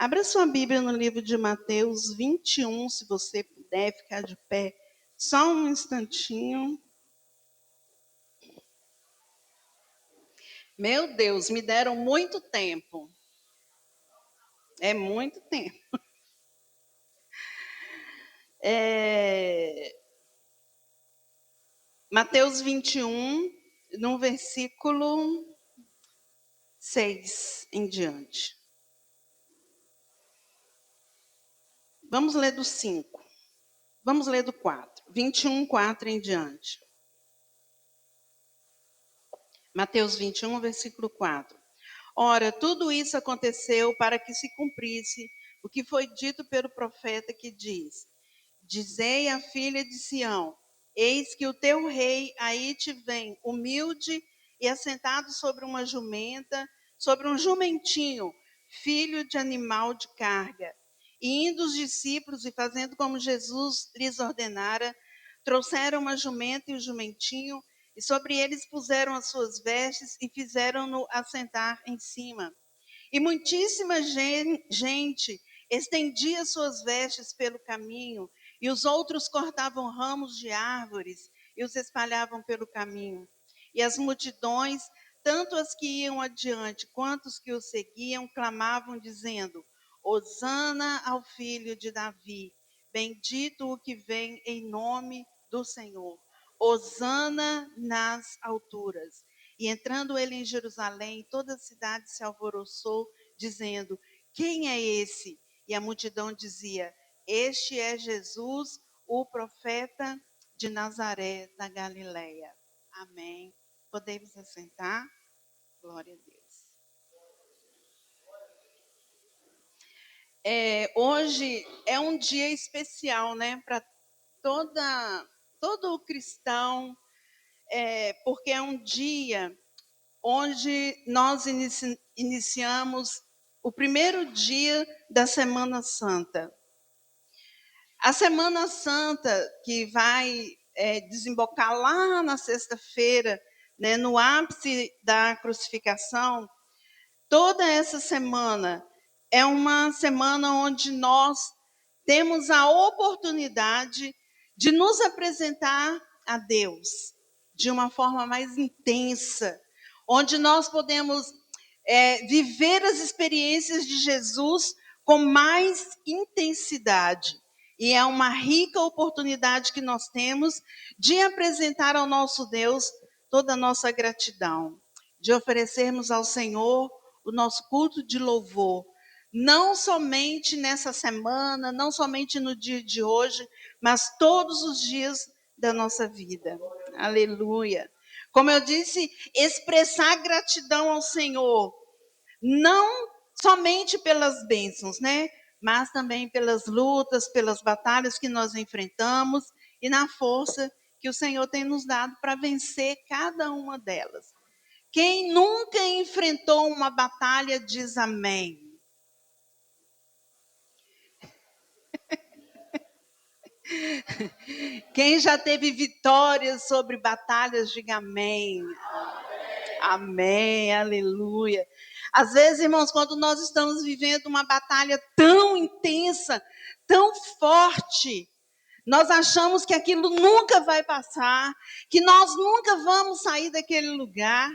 Abra sua Bíblia no livro de Mateus 21, se você puder ficar de pé. Só um instantinho. Meu Deus, me deram muito tempo. É muito tempo. Mateus 21, no versículo 6 em diante. Vamos ler do 5. Vamos ler do 4. 21, 4 em diante. Mateus 21, versículo 4. Ora, tudo isso aconteceu para que se cumprisse o que foi dito pelo profeta que diz: Dizei à filha de Sião: Eis que o teu rei aí te vem, humilde e assentado sobre uma jumenta, sobre um jumentinho, filho de animal de carga. E indo os discípulos e fazendo como Jesus lhes ordenara, trouxeram uma jumenta e o jumentinho, e sobre eles puseram as suas vestes e fizeram-no assentar em cima. E muitíssima gente estendia suas vestes pelo caminho, e os outros cortavam ramos de árvores e os espalhavam pelo caminho. E as multidões, tanto as que iam adiante quanto os que o seguiam, clamavam, dizendo: Hosana ao filho de Davi, bendito o que vem em nome do Senhor. Hosana nas alturas. E entrando ele em Jerusalém, toda a cidade se alvoroçou, dizendo: Quem é esse? E a multidão dizia: Este é Jesus, o profeta de Nazaré, da Galileia. Amém. Podemos assentar? Glória a Deus. Hoje é um dia especial, né? Para todo cristão, porque é um dia onde nós iniciamos o primeiro dia da Semana Santa. A Semana Santa, que vai desembocar lá na sexta-feira, né, no ápice da crucificação, toda essa semana é uma semana onde nós temos a oportunidade de nos apresentar a Deus de uma forma mais intensa, onde nós podemos viver as experiências de Jesus com mais intensidade. E é uma rica oportunidade que nós temos de apresentar ao nosso Deus toda a nossa gratidão, de oferecermos ao Senhor o nosso culto de louvor, não somente nessa semana, não somente no dia de hoje, mas todos os dias da nossa vida. Aleluia. Como eu disse, expressar gratidão ao Senhor, não somente pelas bênçãos, né? Mas também pelas lutas, pelas batalhas que nós enfrentamos e na força que o Senhor tem nos dado para vencer cada uma delas. Quem nunca enfrentou uma batalha diz amém. Quem já teve vitórias sobre batalhas, diga amém. Amém, aleluia. Às vezes, irmãos, quando nós estamos vivendo uma batalha tão intensa, tão forte, nós achamos que aquilo nunca vai passar, que nós nunca vamos sair daquele lugar.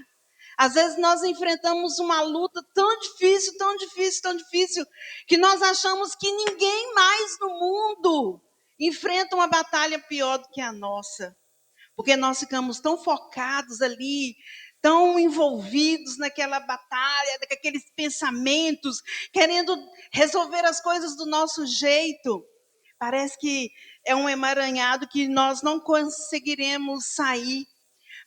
Às vezes nós enfrentamos uma luta tão difícil, tão difícil, tão difícil, que nós achamos que ninguém mais no mundo enfrenta uma batalha pior do que a nossa. Porque nós ficamos tão focados ali, tão envolvidos naquela batalha, naqueles pensamentos, querendo resolver as coisas do nosso jeito. Parece que é um emaranhado que nós não conseguiremos sair.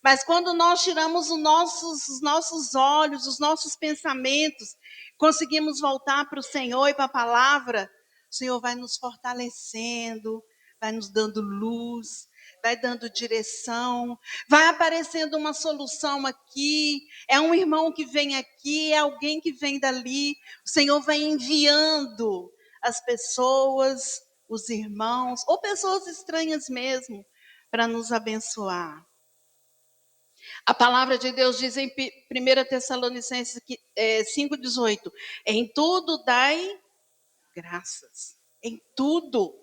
Mas quando nós tiramos os nossos olhos, os nossos pensamentos, conseguimos voltar para o Senhor e para a palavra, o Senhor vai nos fortalecendo, vai nos dando luz, vai dando direção, vai aparecendo uma solução aqui, é um irmão que vem aqui, é alguém que vem dali, o Senhor vai enviando as pessoas, os irmãos, ou pessoas estranhas mesmo, para nos abençoar. A palavra de Deus diz em 1 Tessalonicenses 5,18: Em tudo dai graças em tudo.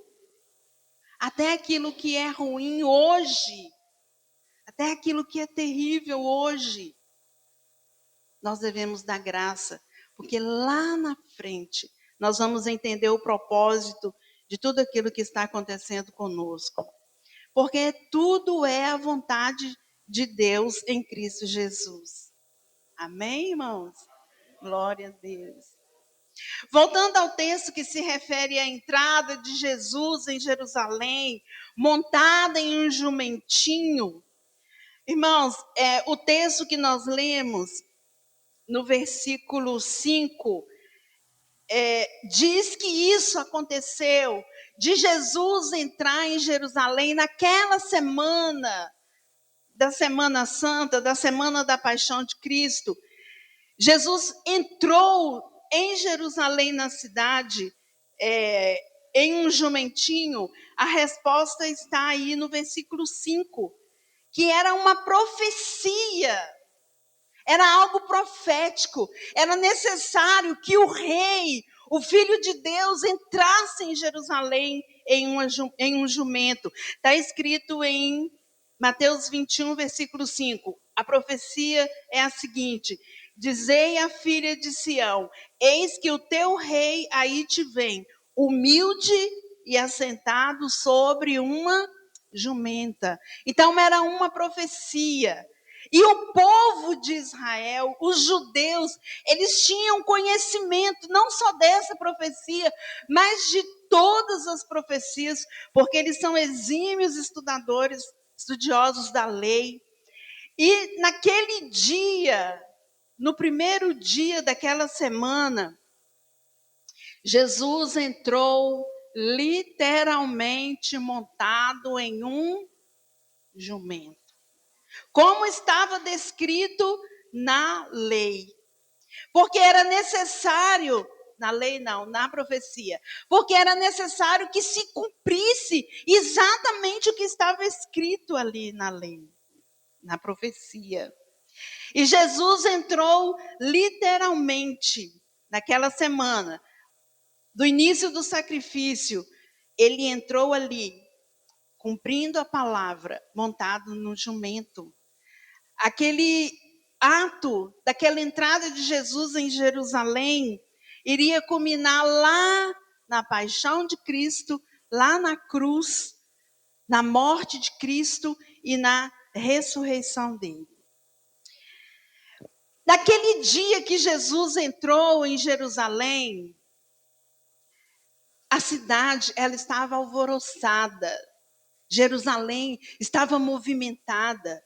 Até aquilo que é ruim hoje, até aquilo que é terrível hoje, nós devemos dar graça, porque lá na frente nós vamos entender o propósito de tudo aquilo que está acontecendo conosco. Porque tudo é a vontade de Deus em Cristo Jesus. Amém, irmãos? Glória a Deus. Voltando ao texto que se refere à entrada de Jesus em Jerusalém, montada em um jumentinho. Irmãos, o texto que nós lemos no versículo 5, diz que isso aconteceu, de Jesus entrar em Jerusalém naquela semana, da Semana Santa, da Semana da Paixão de Cristo. Jesus entrou em Jerusalém, na cidade, em um jumentinho. A resposta está aí no versículo 5, que era uma profecia. Era algo profético, era necessário que o rei, o Filho de Deus, entrasse em Jerusalém em um jumento. Está escrito em Mateus 21, versículo 5. A profecia é a seguinte: dizei à filha de Sião, eis que o teu rei aí te vem, humilde e assentado sobre uma jumenta. Então era uma profecia. E o povo de Israel, os judeus, eles tinham conhecimento não só dessa profecia, mas de todas as profecias, porque eles são exímios estudadores, estudiosos da lei. E naquele dia, no primeiro dia daquela semana, Jesus entrou literalmente montado em um jumento, como estava descrito na lei. Porque era necessário, na lei não, na profecia, porque era necessário que se cumprisse exatamente o que estava escrito ali na lei, na profecia. E Jesus entrou literalmente naquela semana, do início do sacrifício, ele entrou ali, cumprindo a palavra, montado no jumento. Aquele ato daquela entrada de Jesus em Jerusalém iria culminar lá na paixão de Cristo, lá na cruz, na morte de Cristo e na ressurreição dele. Naquele dia que Jesus entrou em Jerusalém, a cidade ela estava alvoroçada. Jerusalém estava movimentada.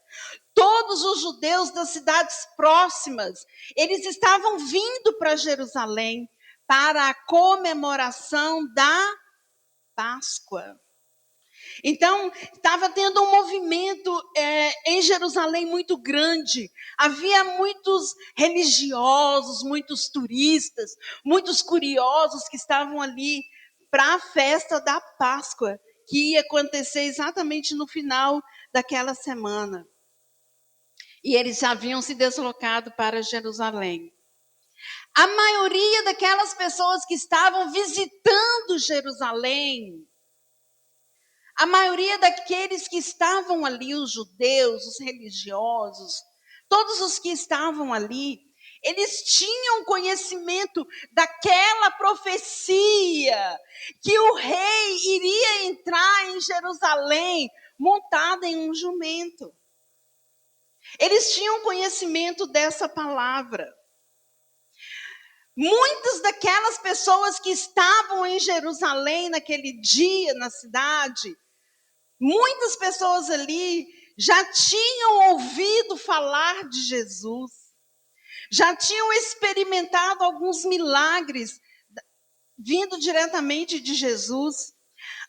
Todos os judeus das cidades próximas, eles estavam vindo para Jerusalém para a comemoração da Páscoa. Então, estava tendo um movimento em Jerusalém muito grande. Havia muitos religiosos, muitos turistas, muitos curiosos que estavam ali para a festa da Páscoa, que ia acontecer exatamente no final daquela semana. E eles haviam se deslocado para Jerusalém. A maioria daquelas pessoas que estavam visitando Jerusalém, a maioria daqueles que estavam ali, os judeus, os religiosos, todos os que estavam ali, eles tinham conhecimento daquela profecia que o rei iria entrar em Jerusalém montado em um jumento. Eles tinham conhecimento dessa palavra. Muitas daquelas pessoas que estavam em Jerusalém naquele dia, na cidade, muitas pessoas ali já tinham ouvido falar de Jesus, já tinham experimentado alguns milagres vindo diretamente de Jesus.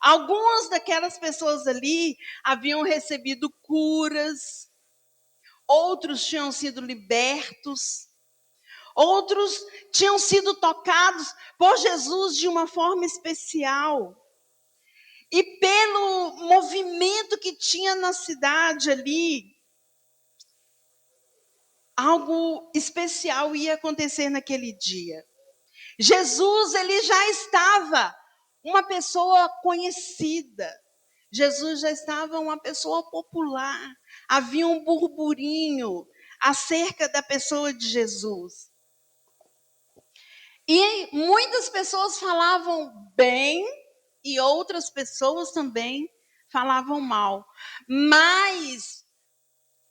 Algumas daquelas pessoas ali haviam recebido curas, outros tinham sido libertos, outros tinham sido tocados por Jesus de uma forma especial. E pelo movimento que tinha na cidade ali, algo especial ia acontecer naquele dia. Jesus, ele já estava uma pessoa conhecida. Jesus já estava uma pessoa popular. Havia um burburinho acerca da pessoa de Jesus. E muitas pessoas falavam bem e outras pessoas também falavam mal. Mas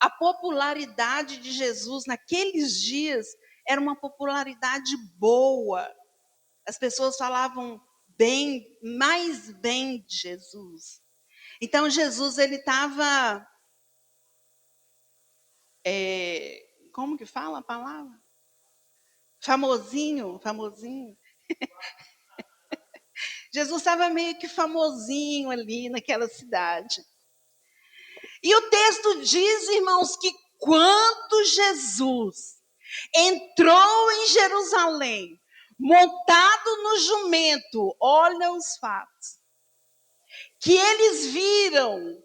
a popularidade de Jesus naqueles dias era uma popularidade boa. As pessoas falavam bem, mais bem de Jesus. Então Jesus, ele estava, como que fala a palavra? Famosinho. Jesus estava meio que famosinho ali naquela cidade. E o texto diz, irmãos, que quando Jesus entrou em Jerusalém, montado no jumento, olha os fatos, que eles viram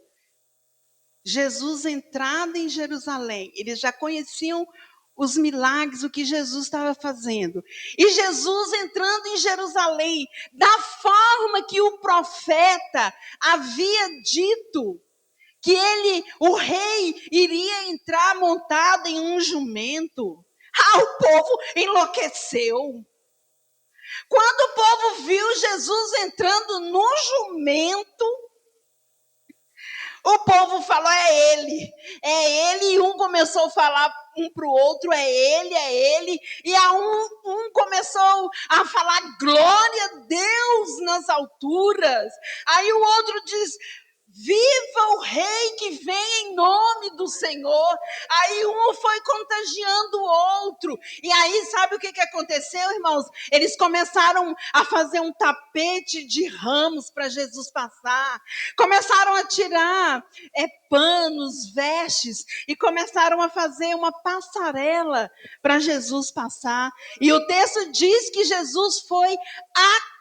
Jesus entrado em Jerusalém, eles já conheciam os milagres, o que Jesus estava fazendo. E Jesus entrando em Jerusalém, da forma que o profeta havia dito, que ele, o rei, iria entrar montado em um jumento. O povo enlouqueceu. Quando o povo viu Jesus entrando no jumento, o povo falou, é ele, e um começou a falar um para o outro, é ele, e um começou a falar, glória a Deus nas alturas, aí o outro diz, viva o rei que vem em nome do Senhor. Aí um foi contagiando o outro. E aí sabe o que aconteceu, irmãos? Eles começaram a fazer um tapete de ramos para Jesus passar. Começaram a tirar panos, vestes. E começaram a fazer uma passarela para Jesus passar. E o texto diz que Jesus foi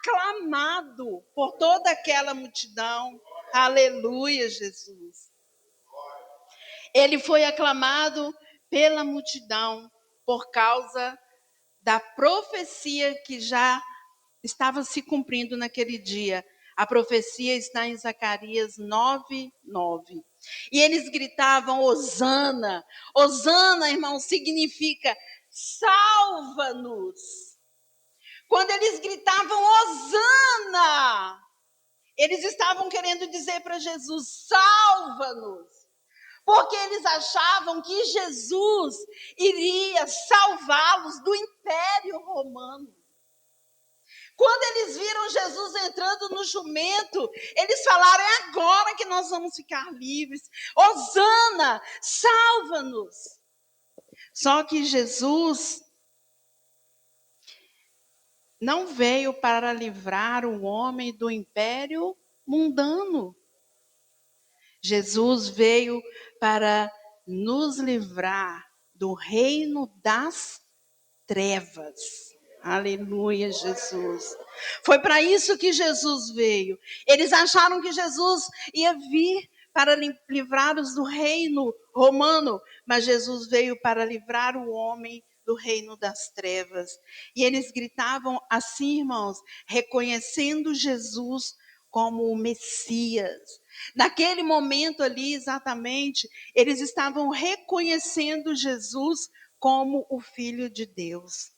aclamado por toda aquela multidão. Aleluia, Jesus. Ele foi aclamado pela multidão por causa da profecia que já estava se cumprindo naquele dia. A profecia está em Zacarias 9:9. E eles gritavam, Hosana. Hosana, irmão, significa salva-nos. Quando eles gritavam, Hosana, eles estavam querendo dizer para Jesus, salva-nos. Porque eles achavam que Jesus iria salvá-los do Império Romano. Quando eles viram Jesus entrando no jumento, eles falaram, é agora que nós vamos ficar livres. Hosana, salva-nos. Só que Jesus não veio para livrar o homem do império mundano. Jesus veio para nos livrar do reino das trevas. Aleluia, Jesus. Foi para isso que Jesus veio. Eles acharam que Jesus ia vir para livrá-los do reino romano, mas Jesus veio para livrar o homem do reino das trevas. E eles gritavam assim, irmãos, reconhecendo Jesus como o Messias. Naquele momento ali, exatamente, eles estavam reconhecendo Jesus como o Filho de Deus.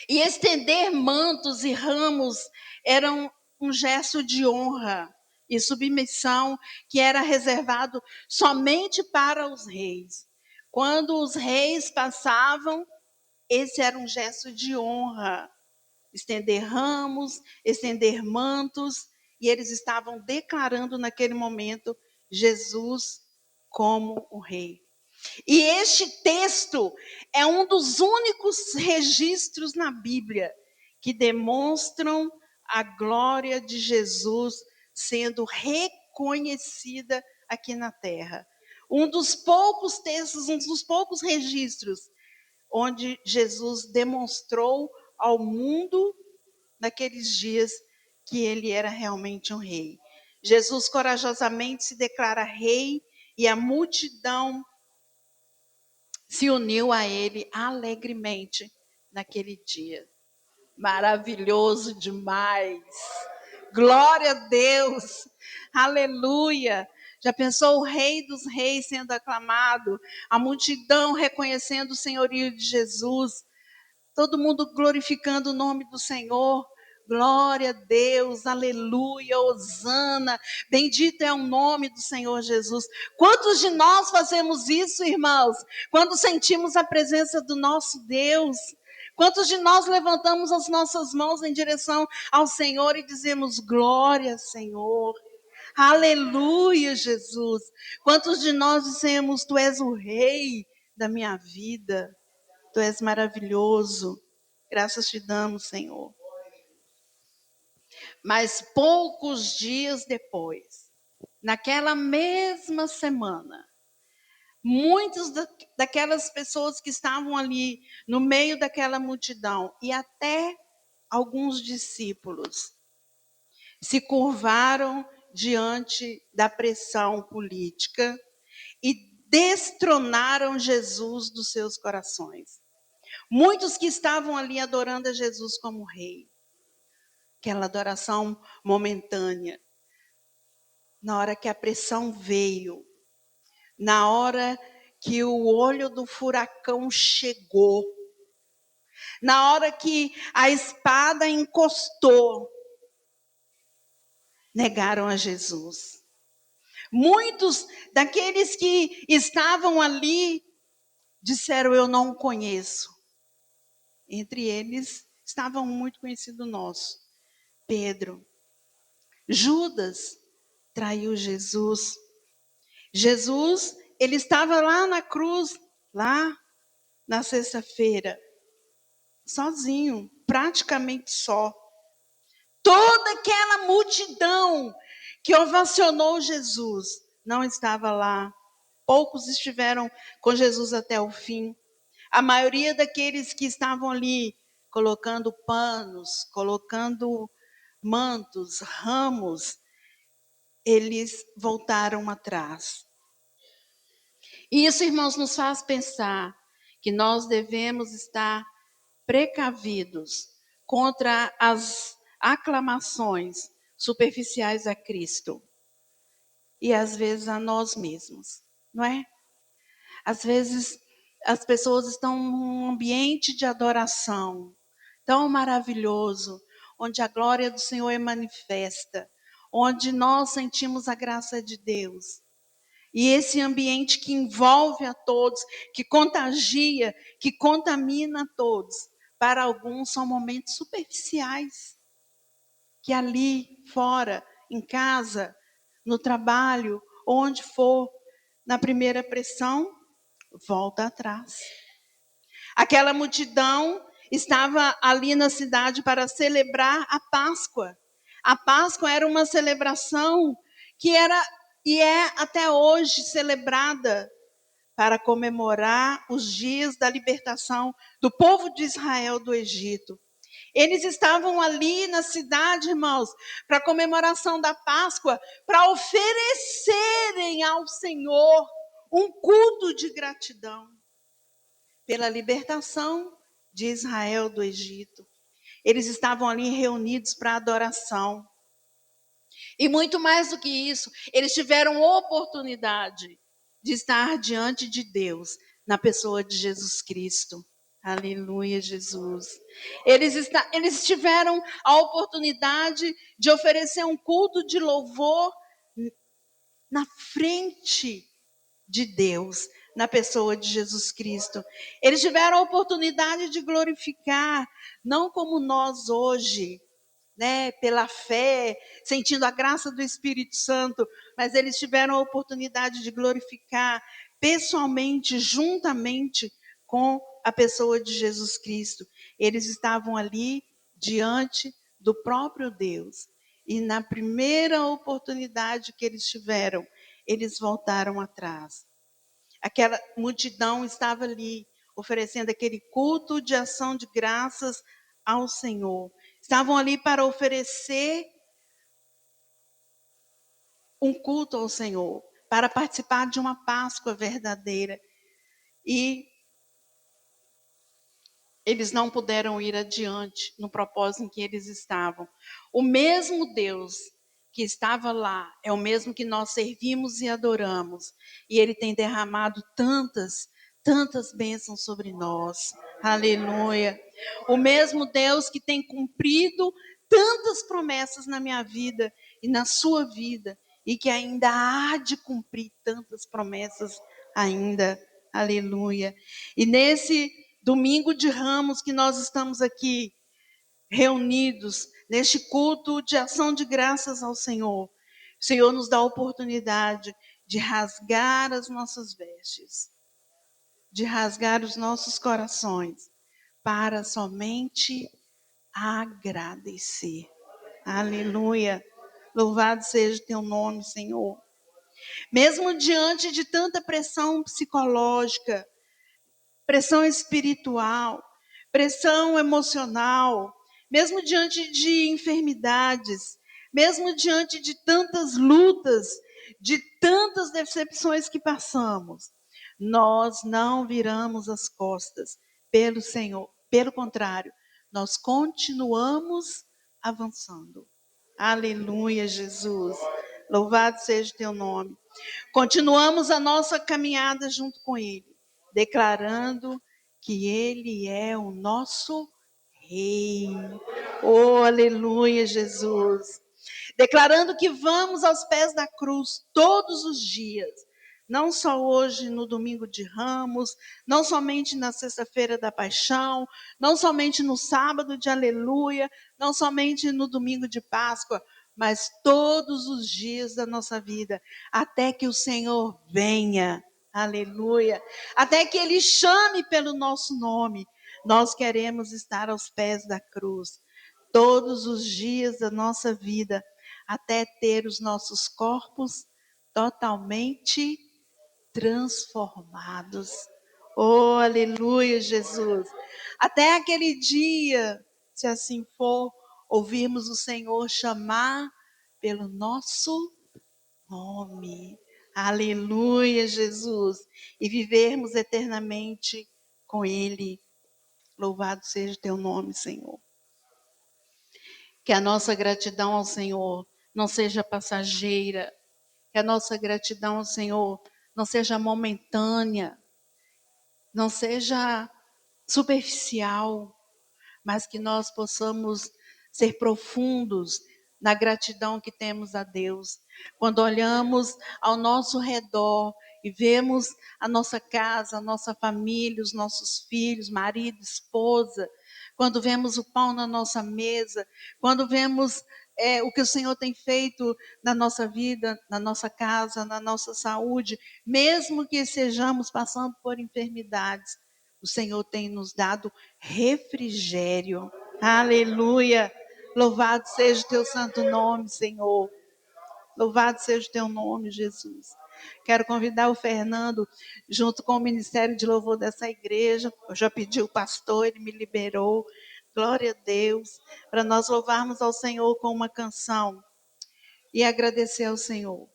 E estender mantos e ramos eram um gesto de honra e submissão que era reservado somente para os reis. Quando os reis passavam, esse era um gesto de honra. Estender ramos, estender mantos, e eles estavam declarando naquele momento Jesus como o rei. E este texto é um dos únicos registros na Bíblia que demonstram a glória de Jesus sendo reconhecida aqui na terra. Um dos poucos textos, um dos poucos registros onde Jesus demonstrou ao mundo naqueles dias que ele era realmente um rei. Jesus corajosamente se declara rei e a multidão se uniu a ele alegremente naquele dia. Maravilhoso demais. Glória a Deus. Aleluia. Já pensou o Rei dos Reis sendo aclamado? A multidão reconhecendo o senhorio de Jesus. Todo mundo glorificando o nome do Senhor. Glória a Deus, aleluia, hosana, bendito é o nome do Senhor Jesus. Quantos de nós fazemos isso, irmãos? Quando sentimos a presença do nosso Deus? Quantos de nós levantamos as nossas mãos em direção ao Senhor e dizemos glória, Senhor? Aleluia, Jesus. Quantos de nós dizemos, tu és o Rei da minha vida? Tu és maravilhoso. Graças te damos, Senhor. Mas poucos dias depois, naquela mesma semana, muitas daquelas pessoas que estavam ali no meio daquela multidão e até alguns discípulos se curvaram diante da pressão política e destronaram Jesus dos seus corações. Muitos que estavam ali adorando a Jesus como rei. Aquela adoração momentânea. Na hora que a pressão veio, na hora que o olho do furacão chegou, na hora que a espada encostou, negaram a Jesus. Muitos daqueles que estavam ali disseram, eu não o conheço. Entre eles estava um muito conhecido nosso, Pedro. Judas traiu Jesus. Jesus, ele estava lá na cruz, lá na sexta-feira, sozinho, praticamente só. Toda aquela multidão que ovacionou Jesus não estava lá. Poucos estiveram com Jesus até o fim. A maioria daqueles que estavam ali colocando panos, colocando mantos, ramos, eles voltaram atrás. E isso, irmãos, nos faz pensar que nós devemos estar precavidos contra as aclamações superficiais a Cristo e às vezes a nós mesmos, não é? Às vezes as pessoas estão num ambiente de adoração tão maravilhoso, onde a glória do Senhor é manifesta, onde nós sentimos a graça de Deus. E esse ambiente que envolve a todos, que contagia, que contamina a todos, para alguns são momentos superficiais, que ali fora, em casa, no trabalho, onde for, na primeira pressão, volta atrás. Aquela multidão estava ali na cidade para celebrar a Páscoa. A Páscoa era uma celebração que era e é até hoje celebrada para comemorar os dias da libertação do povo de Israel do Egito. Eles estavam ali na cidade, irmãos, para a comemoração da Páscoa, para oferecerem ao Senhor um culto de gratidão pela libertação de Israel do Egito. Eles estavam ali reunidos para adoração. E muito mais do que isso, eles tiveram oportunidade de estar diante de Deus na pessoa de Jesus Cristo. Aleluia, Jesus. Eles tiveram a oportunidade de oferecer um culto de louvor na frente de Deus, na pessoa de Jesus Cristo. Eles tiveram a oportunidade de glorificar, não como nós hoje, né, pela fé, sentindo a graça do Espírito Santo, mas eles tiveram a oportunidade de glorificar pessoalmente, juntamente com a pessoa de Jesus Cristo. Eles estavam ali diante do próprio Deus. E na primeira oportunidade que eles tiveram, eles voltaram atrás. Aquela multidão estava ali, oferecendo aquele culto de ação de graças ao Senhor. Estavam ali para oferecer um culto ao Senhor, para participar de uma Páscoa verdadeira. E eles não puderam ir adiante no propósito em que eles estavam. O mesmo Deus que estava lá é o mesmo que nós servimos e adoramos. E Ele tem derramado tantas bênçãos sobre nós. Aleluia. O mesmo Deus que tem cumprido tantas promessas na minha vida e na sua vida, e que ainda há de cumprir tantas promessas ainda. Aleluia. E nesse domingo de Ramos que nós estamos aqui reunidos, neste culto de ação de graças ao Senhor, o Senhor nos dá a oportunidade de rasgar as nossas vestes, de rasgar os nossos corações, para somente agradecer. Aleluia. Louvado seja o teu nome, Senhor. Mesmo diante de tanta pressão psicológica, pressão espiritual, pressão emocional, mesmo diante de enfermidades, mesmo diante de tantas lutas, de tantas decepções que passamos, nós não viramos as costas pelo Senhor. Pelo contrário, nós continuamos avançando. Aleluia, Jesus. Louvado seja o teu nome. Continuamos a nossa caminhada junto com Ele, declarando que Ele é o nosso Rei. Oh, aleluia, Jesus. Declarando que vamos aos pés da cruz todos os dias. Não só hoje no domingo de Ramos, não somente na sexta-feira da Paixão, não somente no sábado de Aleluia, não somente no domingo de Páscoa, mas todos os dias da nossa vida, até que o Senhor venha. Aleluia. Até que Ele chame pelo nosso nome. Nós queremos estar aos pés da cruz todos os dias da nossa vida, até ter os nossos corpos totalmente transformados. Oh, aleluia, Jesus. Até aquele dia, se assim for, ouvirmos o Senhor chamar pelo nosso nome. Aleluia, Jesus. E vivermos eternamente com Ele. Louvado seja o teu nome, Senhor. Que a nossa gratidão ao Senhor não seja passageira. Que a nossa gratidão ao Senhor não seja momentânea. Não seja superficial. Mas que nós possamos ser profundos na gratidão que temos a Deus. Quando olhamos ao nosso redor e vemos a nossa casa, a nossa família, os nossos filhos, marido, esposa, quando vemos o pão na nossa mesa, quando vemos o que o Senhor tem feito na nossa vida, na nossa casa, na nossa saúde, mesmo que estejamos passando por enfermidades, o Senhor tem nos dado refrigério. Aleluia. Louvado seja o teu santo nome, Senhor. Louvado seja o teu nome, Jesus. Quero convidar o Fernando, junto com o Ministério de Louvor dessa igreja. Eu já pedi o pastor, ele me liberou. Glória a Deus. Para nós louvarmos ao Senhor com uma canção e agradecer ao Senhor.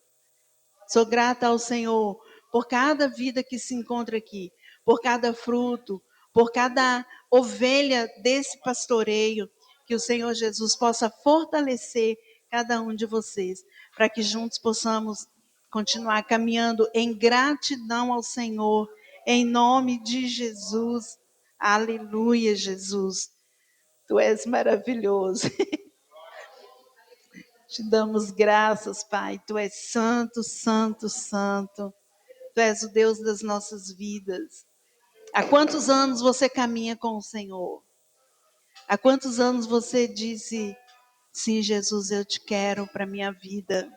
Sou grata ao Senhor por cada vida que se encontra aqui, por cada fruto, por cada ovelha desse pastoreio, que o Senhor Jesus possa fortalecer cada um de vocês, para que juntos possamos continuar caminhando em gratidão ao Senhor, em nome de Jesus. Aleluia, Jesus. Tu és maravilhoso. Te damos graças, Pai. Tu és santo, santo, santo. Tu és o Deus das nossas vidas. Há quantos anos você caminha com o Senhor? Há quantos anos você disse, sim, Jesus, eu te quero para a minha vida?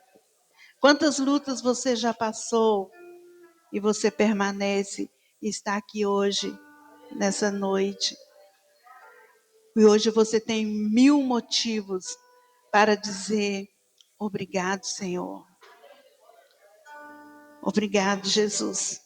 Quantas lutas você já passou e você permanece e está aqui hoje, nessa noite? E hoje você tem 1000 motivos para dizer, obrigado, Senhor. Obrigado, Jesus.